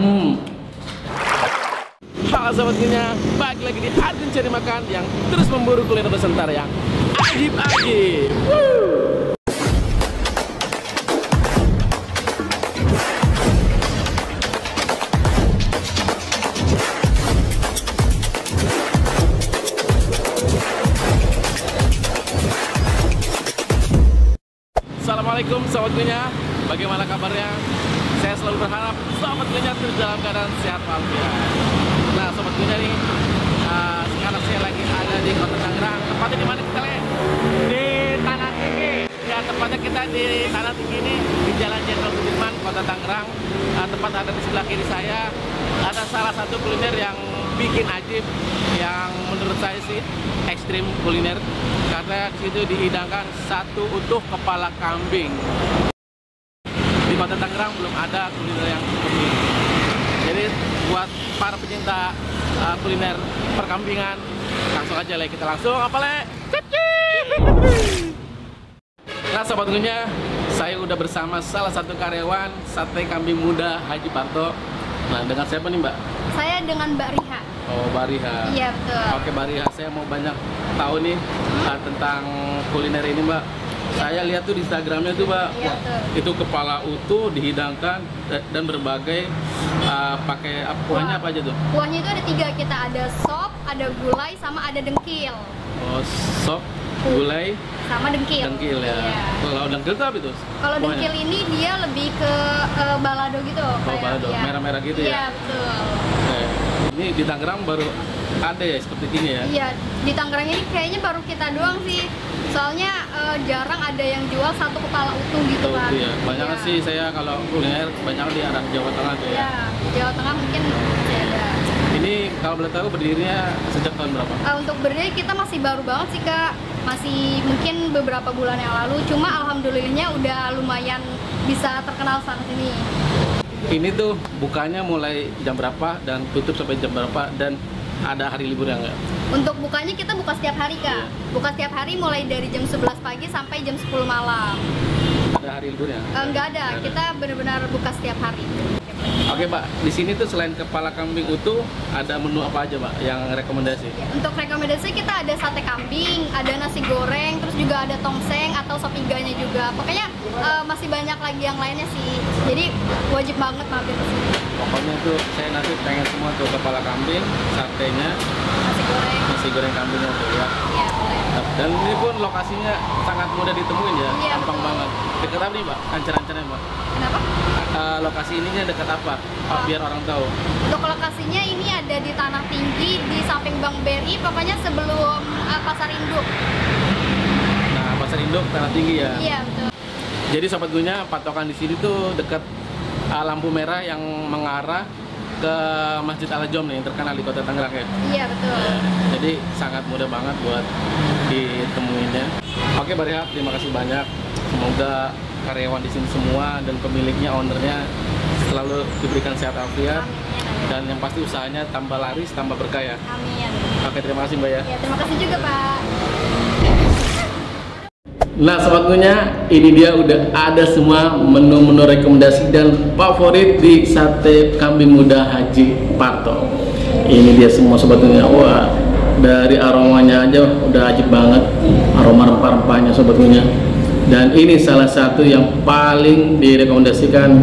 Halo sahabat Gunya, balik lagi di Adin Cari Makan yang terus memburu kuliner Nusantara yang ajib-ajib. Assalamualaikum sahabat Gunya, bagaimana kabarnya? Saya selalu berharap sahabat Gunya terus dalam keadaan sehat walafiat. Nah sobat Gunya nih, sekarang saya lagi ada di Kota Tangerang. Tempatnya di mana kita lihat? Di Tanah Tinggi. Ya tempatnya kita di Tanah Tinggi ini di Jalan Jenderal Sudirman, Kota Tangerang. Tempat ada di sebelah kiri saya. Ada salah satu kuliner yang bikin ajib, yang menurut saya sih ekstrim kuliner, karena di situ dihidangkan satu utuh kepala kambing. Di Kota Tangerang belum ada kuliner yang seperti ini. Jadi buat para pecinta kuliner perkambingan, langsung aja Le, kita langsung apa Le? Nah sobat Gunya, saya udah bersama salah satu karyawan sate kambing muda Haji Parto. Nah dengan siapa nih Mbak? Saya dengan Mbak Riha. Oh Mbak Riha. Iya betul. Oke Mbak Riha, saya mau banyak tahu nih tentang kuliner ini Mbak. Saya lihat tuh di Instagramnya tuh Mbak, Iya, itu kepala utuh dihidangkan dan berbagai pakai kuahnya apa aja tuh? Kuahnya itu ada 3, kita ada sop, ada gulai, sama ada dengkil. Oh sop, gulai, sama dengkil. Dengkil ya. Iya. Kalau dengkil tuh apa itu? Kalau dengkil ini dia lebih ke balado gitu. Oh balado, ya. merah-merah gitu ya? Iya betul. Oke. Ini di Tangerang baru ada ya seperti ini ya? Iya, di Tangerang ini kayaknya baru kita doang sih. Soalnya jarang ada yang jual satu kepala utuh gitu kan. Ya. Banyak sih saya kalau kuliner banyak di arah Jawa Tengah tuh ya. Iya, Jawa Tengah mungkin masih ada. Ini kalau boleh tahu berdirinya sejak tahun berapa? Untuk berdiri kita masih baru banget sih Kak. Masih mungkin beberapa bulan yang lalu. Cuma alhamdulillahnya udah lumayan bisa terkenal sana sini. Ini tuh bukanya mulai jam berapa dan tutup sampai jam berapa, dan ada hari liburnya nggak? Untuk bukanya kita buka setiap hari Kak. Buka setiap hari mulai dari jam 11 pagi sampai jam 10 malam. Ada hari liburnya? Nggak ada. Kita benar-benar buka setiap hari. Oke Mbak, di sini tuh selain kepala kambing utuh, ada menu apa aja Mbak yang rekomendasi? Untuk rekomendasi kita ada sate kambing, ada nasi goreng, terus juga ada tongseng atau sop iganya juga. Pokoknya masih banyak lagi yang lainnya sih. Jadi wajib banget mampir ke sini. Pokoknya tuh saya nanti pengen semua tuh kepala kambing, satenya, nasi goreng kambingnya tuh ya. Iya, boleh. Dan ini pun lokasinya sangat mudah ditemuin ya, Iya, gampang betul. banget. Dekat apa nih Mbak? Ancar-ancarnya Mbak? Kenapa? Lokasi ininya dekat apa? Biar orang tahu. Untuk lokasinya ini ada di Tanah Tinggi, di samping Bank BRI, pokoknya sebelum Pasar Induk. Nah, Pasar Induk Tanah Tinggi ya. Iya, betul. Jadi sobat Gunya, patokan di sini tuh dekat lampu merah yang mengarah ke Masjid Al-Jom nih, yang terkenal di Kota Tangerang ya. Iya, betul. Jadi sangat mudah banget buat ditemuinnya. Oke Mbak Riha, terima kasih banyak. Semoga karyawan di sini semua dan pemiliknya, ownernya selalu diberikan sehat walafiat, dan yang pasti usahanya tambah laris, tambah berkah ya. Amin. Oke, terima kasih Mbak ya. Ya, terima kasih juga Pak. Nah sobat Gunya, ini dia udah ada semua menu-menu rekomendasi dan favorit di sate kambing muda Haji Parto. Ini dia semua sobat Gunya. Wah, dari aromanya aja udah ajib banget, aroma rempah-rempahnya sobat Gunya. Dan ini salah satu yang paling direkomendasikan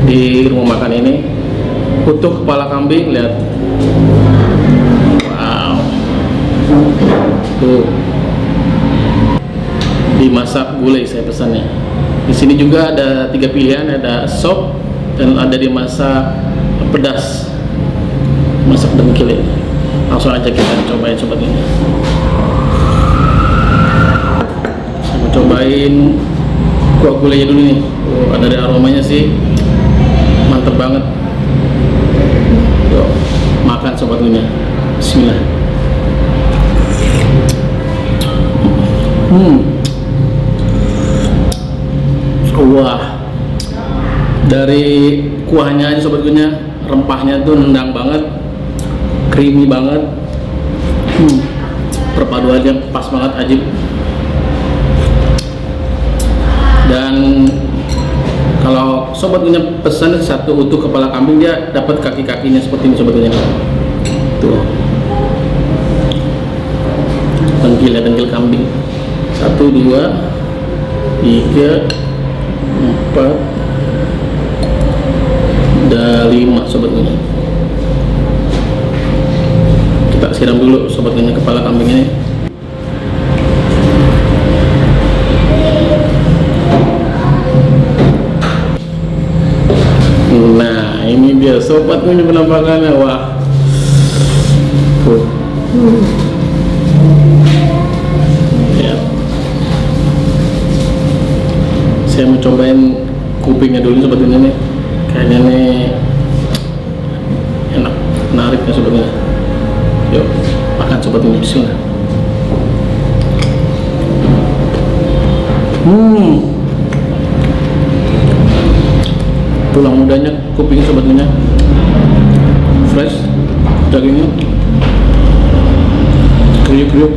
di rumah makan ini, utuh kepala kambing. Lihat, wow, tuh dimasak gulai saya pesannya. Di sini juga ada 3 pilihan, ada sop dan ada dimasak pedas, masak dengkil ini. Langsung aja kita cobain sobat ini. Saya mau cobain kuah gulainya dulu nih. Oh, dari aromanya sih mantep banget. Yuk makan sobat Gunya. Bismillah. Wah, dari kuahnya aja sobat Gunya, rempahnya tuh nendang banget, creamy banget, perpaduannya pas banget, ajib. Dan kalau sobat punya pesan satu utuh kepala kambing, dia dapat kaki-kakinya seperti ini sobatnya. Tuh. Dengkil ya, dengkil kambing. 1, 2, 3, 4, dan 5 sobatnya. Kita siram dulu sobatnya kepala kambing ini. Nah, ini dia sobat ini penampakannya. Wah. Ya. Saya mau cobain kupingnya dulu sobat ini nih. Kayaknya nih enak, menarik ya sobatnya. Yuk, makan sobat ini, bismillah. Tulang mudanya kupingnya sobatnya, fresh, dagingnya kriuk-kriuk.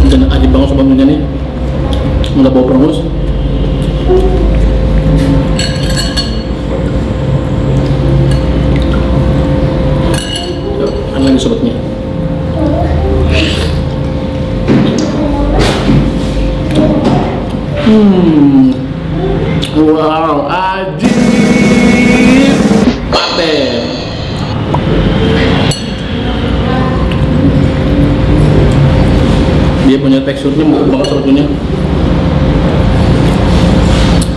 Dan ajib banget sobatnya nih, nggak bau perengus. Yuk, makan lagi sobatnya. Wow, ajib paten. Dia punya teksturnya empuk banget sebetulnya.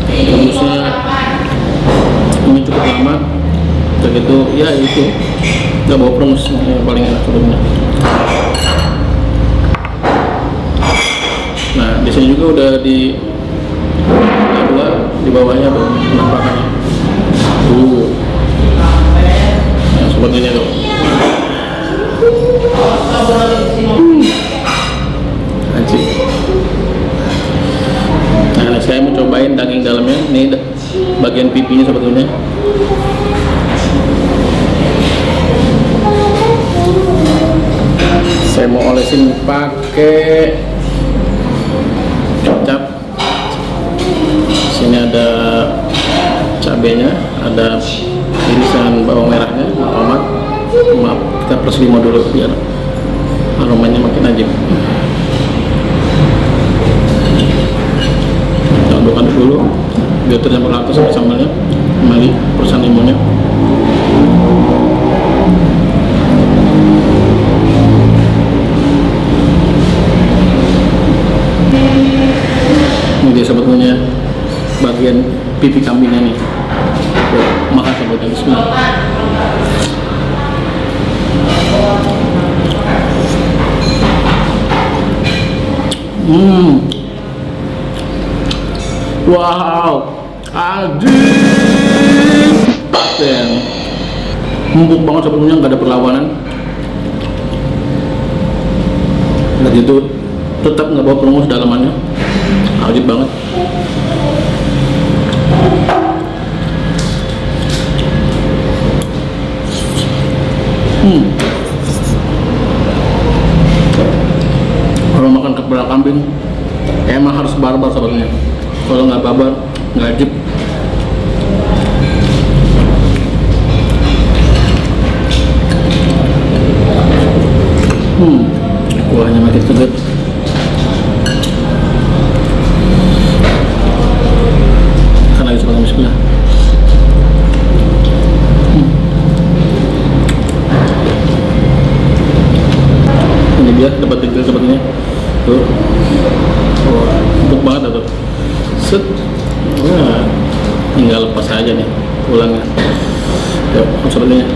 Rebusnya ini cukup lama. Begitu ya itu nggak bau perengus, yang paling enak sebetulnya. Nah, di sini juga udah di bawahnya tuh penampakannya. Nah, seperti ini tuh. Ajib. Nah, saya mau cobain daging dalamnya. Ini bagian pipinya sebetulnya. Saya mau olesin pakai kecap. Sini ada cabenya, ada irisan bawang merahnya, tomat. Maaf, kita plus 5 dulu biar aromanya makin ajib. Kita aduk-aduk dulu biar tercampur rata sama sambalnya. Kembali perusahaan limonnya. Ini dia sebetulnya bagian pipi kambingnya nih. Makan sebetulnya, bismillah. Wow, ajib paten. Empuk banget sebetulnya, nggak ada perlawanan. Dan itu tetap nggak bawa perengus dalamannya. Ajib banget. Kalau makan kepala kambing emang harus barbar sebetulnya. Kalau nggak barbar nggak ajib. Kuahnya makin segar. Kan lagi sebetulnya, bismillah. Ini dia dapat degil sebetulnya. Tuh, empuk banget tuh. Set, nah, tinggal lepas aja nih tulangnya. Yuk, sebetulnya.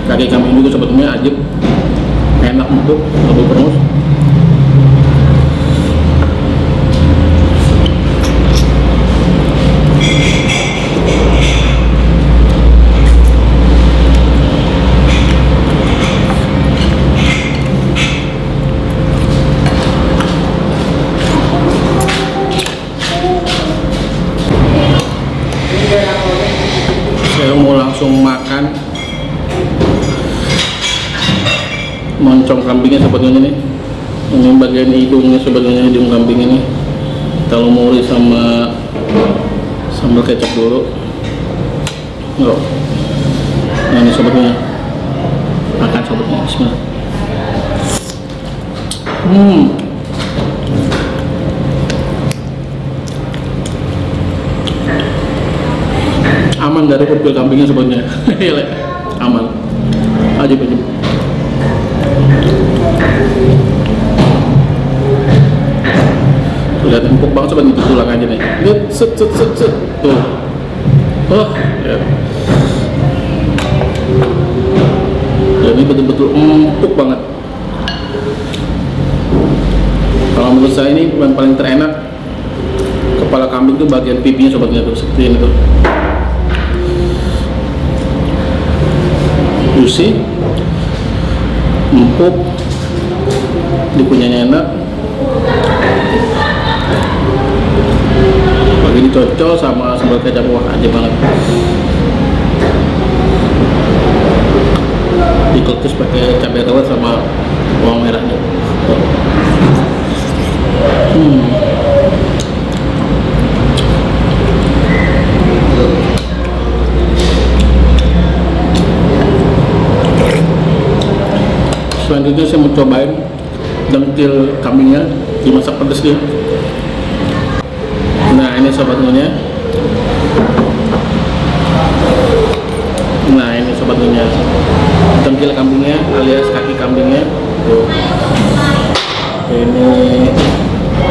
Kaki kambing juga sebetulnya ajib, enak, empuk, nggak bau perengus. langsung makan moncong kambingnya sebetulnya nih. Ini bagian hidungnya sebetulnya, hidung kambing ini. Kita lumuri sama sambal kecap dulu. Oh. Nah ini sobatnya, makan sobatnya, bismillah. Aman dari kupil kambingnya sobatnya. Aman aja aja. Lihat empuk banget sobat, itu tulang aja nih. Lihat set tuh. Oh ya. Ini betul-betul empuk banget. Kalau menurut saya ini yang paling terenak kepala kambing tuh bagian pipinya sobatnya tuh, seperti ini tuh. Juicy, empuk, dikunyahnya enak. Bagi cocok sama sambal kecap, wah aja banget. Dikukus pakai cabai rawit sama bawang merahnya. Selanjutnya saya mau cobain dengkil kambingnya dimasak pedas dia. Nah ini sobatnya. Nah ini sobatnya, dengkil kambingnya alias kaki kambingnya. Tuh. Ini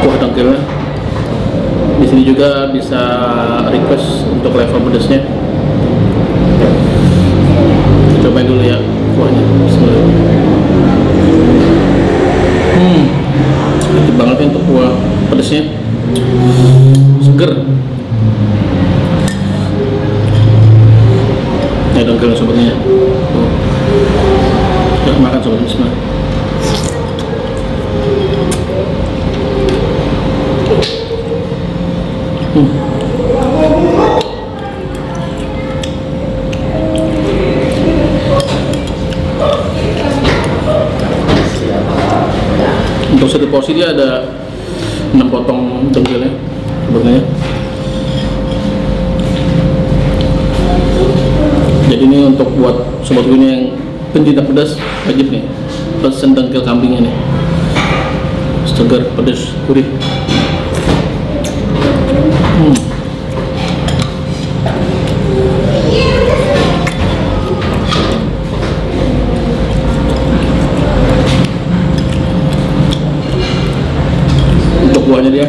kuah dengkilnya. Di sini juga bisa request untuk level pedasnya. Cobain dulu ya kuahnya. Bismillah. Enak banget ya untuk kuah pedasnya, seger. Ya dengkil sobatnya. Yuk makan sobat, bismillah. Untuk satu porsi dia ada 6 potong dengkilnya sebenarnya. Jadi ini untuk buat sobat gue yang pencinta pedas wajib nih pesen dengkil kambingnya nih, segar, pedas, gurih. Untuk kuahnya dia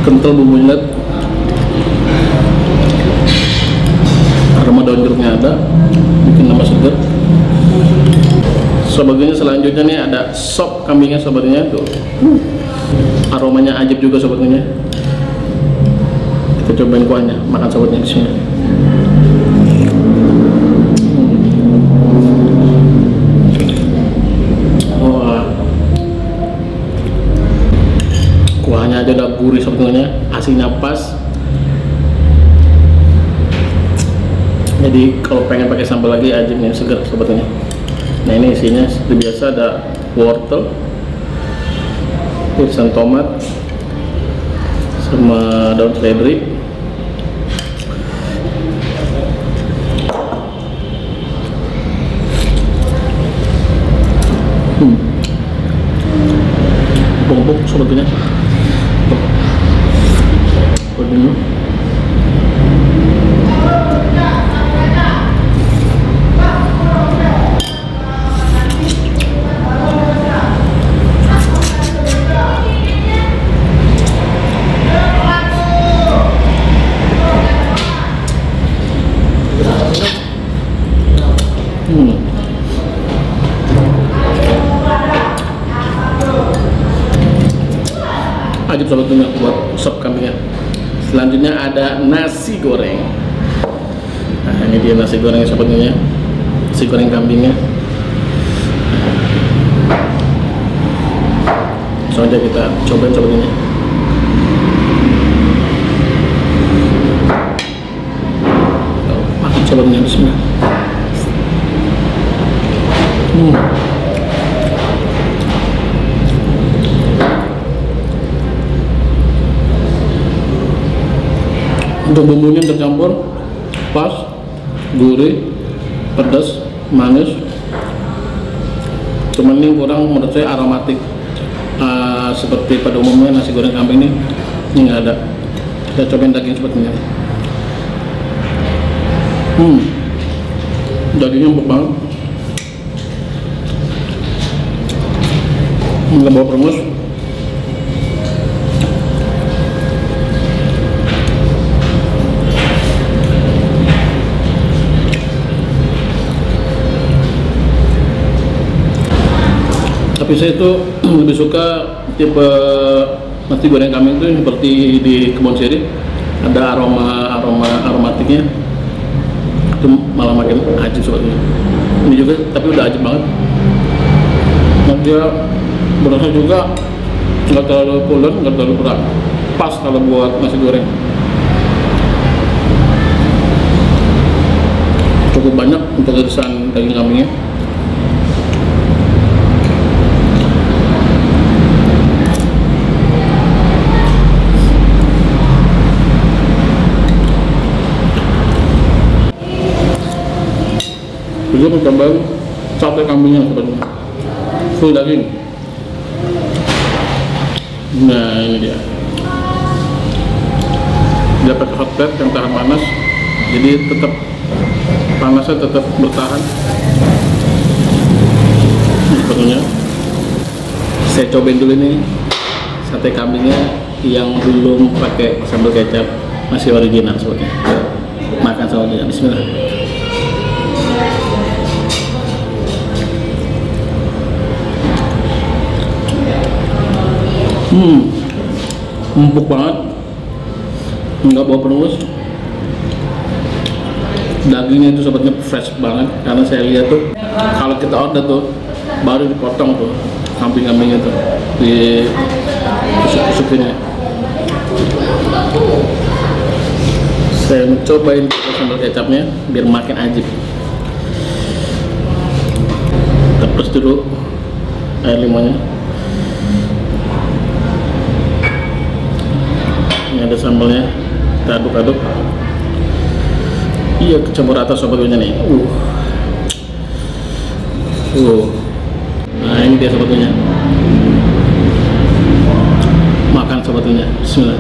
kental, bumbunya lihat, aroma daun jeruknya ada, bikin nama segar. Sobatnya selanjutnya nih ada sop kambingnya sobatnya tuh. Aromanya ajib juga sobatnya. Kita cobain kuahnya, makan sobatnya di sini. Wah, kuahnya aja udah gurih sobatnya, asinnya pas. Jadi kalau pengen pakai sambal lagi ajib nih, segar sobatnya. Nah ini isinya seperti biasa, ada wortel, irisan tomat, sama daun seledri. Bumbu sobatnya. Dulu. Ajib sobatnya buat sop kambingnya. Selanjutnya ada nasi goreng. Nah ini dia nasi goreng sobatnya, nasi goreng kambingnya. Langsung aja kita cobain sobatnya. Makan sobatnya, bismillah. Untuk bumbunya tercampur pas, gurih, pedas, manis. Cuman ini kurang menurut saya aromatik. Seperti pada umumnya nasi goreng kambing ini nggak ada. Kita cobain daging sepertinya. Dagingnya empuk banget, nggak bau perengus. Tapi saya itu lebih suka tipe nasi goreng kambing itu seperti di Kebon Sirih, ada aromatiknya, itu malah makin ajib sebetulnya. Ini juga tapi udah ajib banget. Nah, dia berasa juga nggak terlalu pulen, nggak terlalu berat, pas kalau buat nasi goreng. Cukup banyak untuk irisan daging kambingnya. Juga tambahan sate kambingnya sebenarnya full daging. Nah ini dia pakai hot plate yang tahan panas, jadi tetap panasnya tetap bertahan. Sebetulnya saya cobain dulu nih sate kambingnya yang belum pakai sambal kecap, masih original sebetulnya. Makan soalnya, bismillah. Empuk banget, nggak bau perengus. Dagingnya itu sebetulnya fresh banget, karena saya lihat tuh kalau kita order tuh baru dipotong tuh kambing-kambingnya tuh di tusuk-tusukinnya. Saya mencobain sambal kecapnya biar makin ajib. Tepes dulu air limonnya. Ini ada sambalnya, kita aduk-aduk. Iya, kecampur rata sobatnya nih. Nah ini dia sobatnya. Makan sobatnya, bismillah.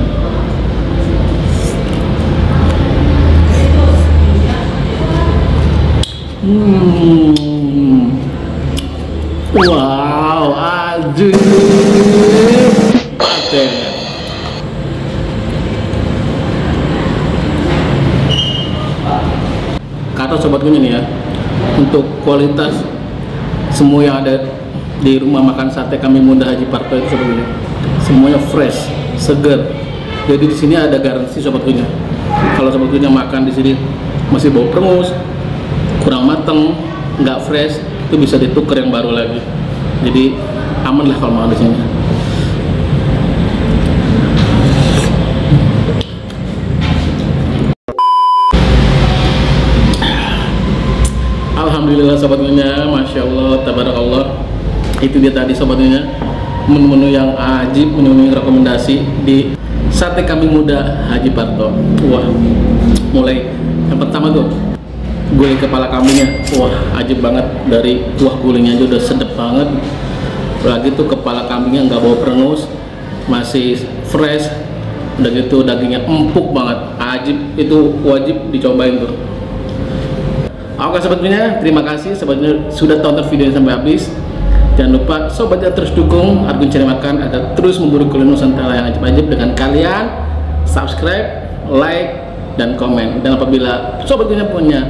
Wow, ajib. Paten. Kata sobat kunyit nih ya, untuk kualitas semua yang ada di rumah makan sate kambing muda Haji Parto itu sobat kunyit, semuanya fresh, seger. Jadi di sini ada garansi sobat kunyit. Kalau sobat kunyit makan di sini masih bau perengus, kurang mateng, nggak fresh, itu bisa ditukar yang baru lagi. Jadi aman lah kalau makan di sini. Alhamdulillah sobatnya, masya Allah, tabarakallah. Itu dia tadi sobatnya menu-menu yang ajib, menu-menu yang rekomendasi di sate kambing muda Haji Parto. Wah, mulai yang pertama tuh guling kepala kambingnya, wah ajib banget. Dari kuah gulingnya aja udah sedep banget. Lagi tuh kepala kambingnya nggak bau perengus, masih fresh. Udah gitu dagingnya empuk banget, ajib. Itu wajib dicobain tuh. Oke sobatnya, terima kasih sobatnya sudah tonton videonya sampai habis. Jangan lupa sobatnya terus dukung Argun Cari Makan agar terus memburu kuliner Nusantara yang ajib-ajib dengan kalian subscribe, like, dan komen. Dan apabila sobatnya punya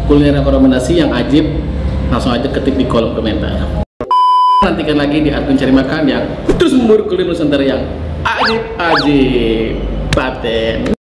kuliner rekomendasi yang ajib, langsung aja ketik di kolom komentar. Nantikan lagi di Argun Cari Makan yang terus memburu kuliner Nusantara yang ajib-ajib. Paten.